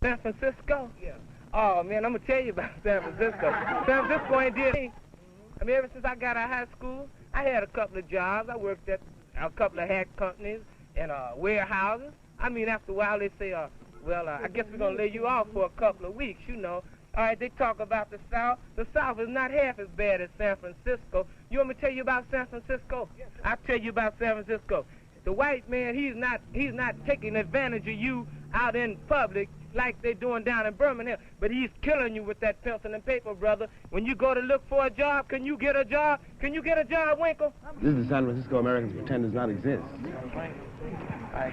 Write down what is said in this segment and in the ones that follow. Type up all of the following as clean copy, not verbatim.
San Francisco? Yeah. Oh, man, I'm going to tell you about San Francisco. San Francisco ain't did anything. I mean, ever since I got out of high school, I had a couple of jobs. I worked at a couple of hat companies and warehouses. I mean, after a while, they say, well, I guess we're going to lay you off for a couple of weeks, you know. All right, they talk about the South. The South is not half as bad as San Francisco. You want me to tell you about San Francisco? Yes, I'll tell you about San Francisco. The white man, he's not taking advantage of you out in public like they're doing down in Birmingham, but he's killing you with that pencil and paper, brother. When you go to look for a job, can you get a job? Can you get a job, Winkle? This is the San Francisco Americans pretend does not exist.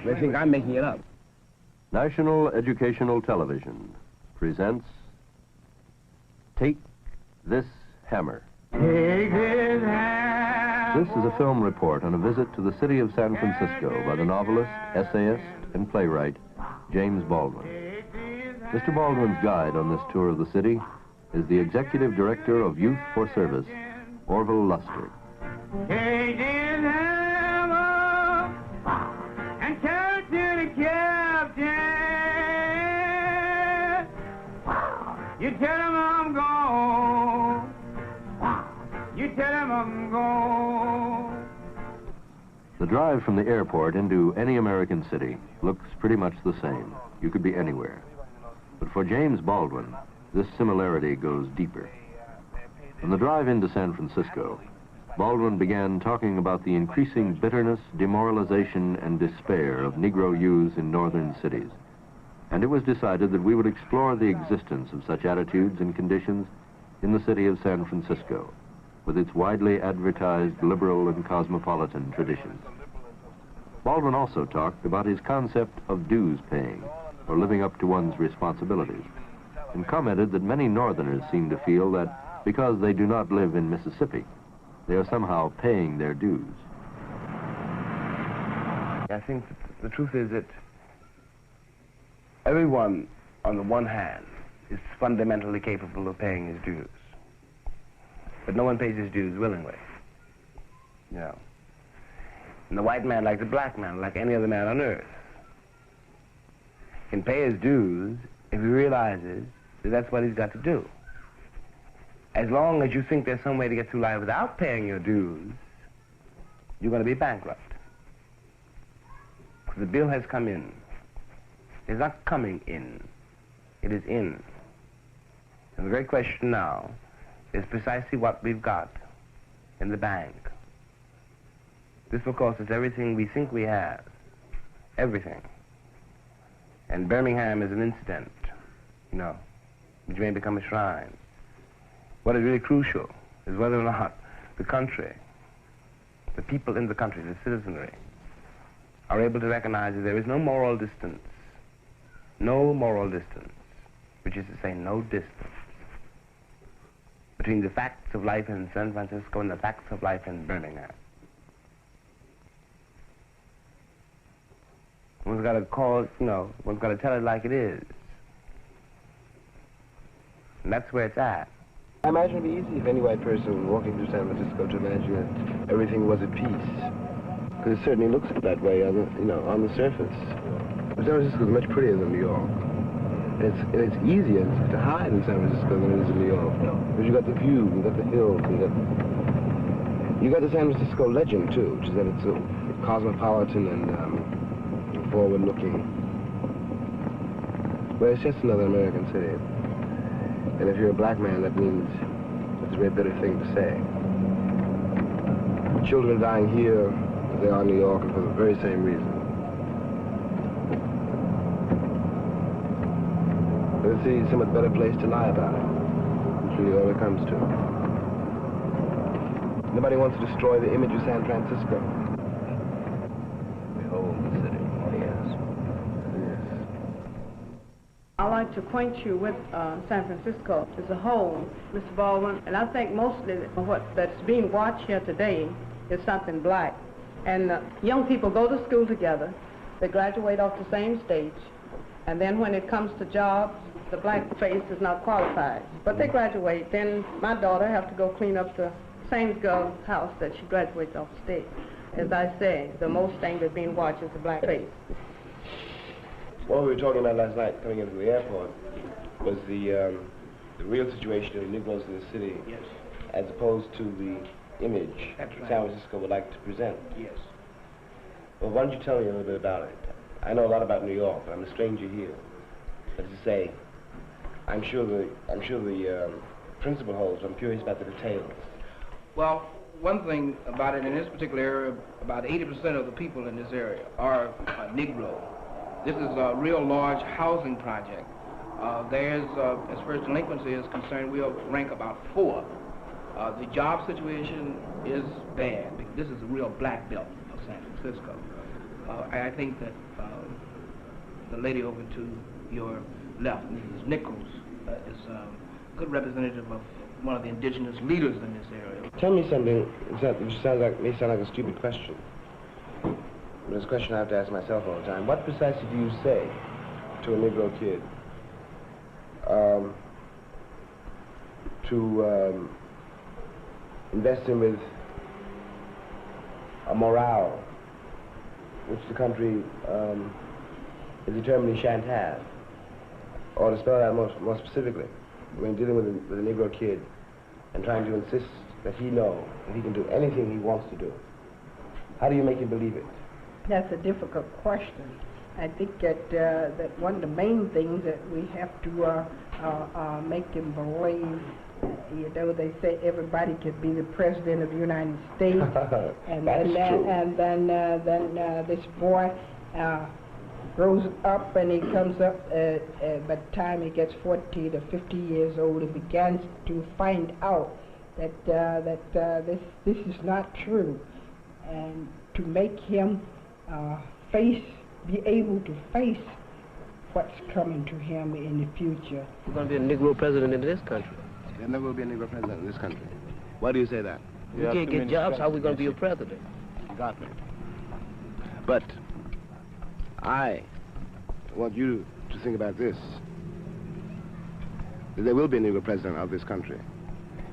They think I'm making it up. National Educational Television presents Take This Hammer. Take this hammer. This is a film report on a visit to the city of San Francisco by the novelist, essayist, and playwright James Baldwin. Mr. Baldwin's guide on this tour of the city is the Executive Director of Youth for Service, Orville Luster. Take this hammer and carry it to the captain. You tell him I'm gone. You tell him I'm gone. The drive from the airport into any American city looks pretty much the same. You could be anywhere. But for James Baldwin, this similarity goes deeper. On the drive into San Francisco, Baldwin began talking about the increasing bitterness, demoralization, and despair of Negro youths in northern cities. And it was decided that we would explore the existence of such attitudes and conditions in the city of San Francisco, with its widely advertised liberal and cosmopolitan traditions. Baldwin also talked about his concept of dues paying, or living up to one's responsibilities, and commented that many Northerners seem to feel that because they do not live in Mississippi, they are somehow paying their dues. I think that the truth is that everyone, on the one hand, is fundamentally capable of paying his dues. But no one pays his dues willingly. You know. And the white man, like the black man, like any other man on earth, can pay his dues if he realizes that that's what he's got to do. As long as you think there's some way to get through life without paying your dues, you're going to be bankrupt. Because the bill has come in. It's not coming in. It is in. And the great question now is precisely what we've got in the bank. This, of course, is everything we think we have. Everything. And Birmingham is an incident, you know, which may become a shrine. What is really crucial is whether or not the country, the people in the country, the citizenry, are able to recognize that there is no moral distance, which is to say no distance, between the facts of life in San Francisco and the facts of life in Birmingham. One's got to call, you know, one's got to tell it like it is. And that's where it's at. I imagine it'd be easy if any white person walking through San Francisco to imagine that everything was at peace. Because it certainly looks that way on the, you know, on the surface. But San Francisco is much prettier than New York. And it's easier to hide in San Francisco than it is in New York. Because you got the view, you got the hills, you got the San Francisco legend too, which is that it's a cosmopolitan and forward-looking. But it's just another American city. And if you're a black man, that means it's a very bitter thing to say. Children dying here, as they are in New York, and for the very same reason. But the city's a somewhat better place to lie about it. It's really all it comes to. Nobody wants to destroy the image of San Francisco. Behold the city. I'd like to acquaint you with San Francisco as a whole, Mr. Baldwin, and I think mostly that's being watched here today is something black. And young people go to school together, they graduate off the same stage, and then when it comes to jobs, the black face is not qualified. But they graduate, then my daughter have to go clean up the same girl's house that she graduates off the stage. As I say, the most thing that's being watched is the black face. What we were talking about last night coming into the airport was the real situation of the Negroes in the city, Yes. as opposed to the image That's right. San Francisco would like to present. Yes. Well, why don't you tell me a little bit about it? I know a lot about New York, but I'm a stranger here. As to say, I'm sure the principal holds. I'm curious about the details. Well, one thing about it, in this particular area, about 80% of the people in this area are Negro. This is a real large housing project. There's, as far as delinquency is concerned, we'll rank about 4. The job situation is bad. This is a real black belt of San Francisco. I think that the lady over to your left, Mrs. Nichols, is a good representative of one of the indigenous leaders in this area. Tell me something which may sound like a stupid question, but it's a question I have to ask myself all the time. What precisely do you say to a Negro kid to invest him with a morale which the country is determined he shan't have? Or to spell it out more specifically, when dealing with a Negro kid and trying to insist that he know that he can do anything he wants to do, how do you make him believe it? That's a difficult question. I think that that one of the main things that we have to make him believe, you know, they say everybody could be the president of the United States, and then this boy grows up and he comes up. By the time he gets 40 to 50 years old, he begins to find out that this is not true, and to make him be able to face what's coming to him in the future. There's going to be a Negro president in this country. There never will be a Negro president in this country. Why do you say that? We can't get jobs, how are we going to be a president? You got me. But I want you to think about this. That there will be a Negro president of this country,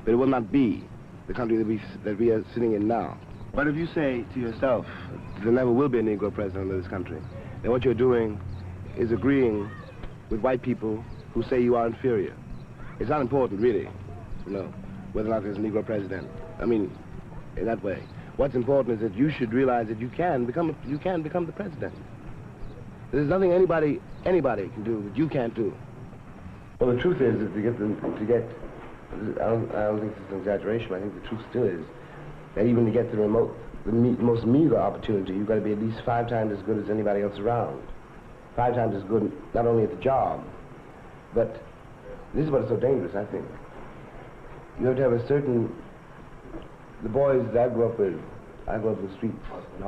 but it will not be the country that we are sitting in now. But if you say to yourself, there never will be a Negro president of this country, then what you're doing is agreeing with white people who say you are inferior. It's not important, really, you know, whether or not there's a Negro president. I mean, in that way. What's important is that you should realize that you can become the president. There's nothing anybody can do that you can't do. Well, the truth is that I don't think this is an exaggeration, but I think the truth still is that even to get the most meager opportunity, you've got to be at least 5 times as good as anybody else around. 5 times as good, not only at the job, but this is what's so dangerous, I think. You have to have the boys that I grew up with the streets in Harlem.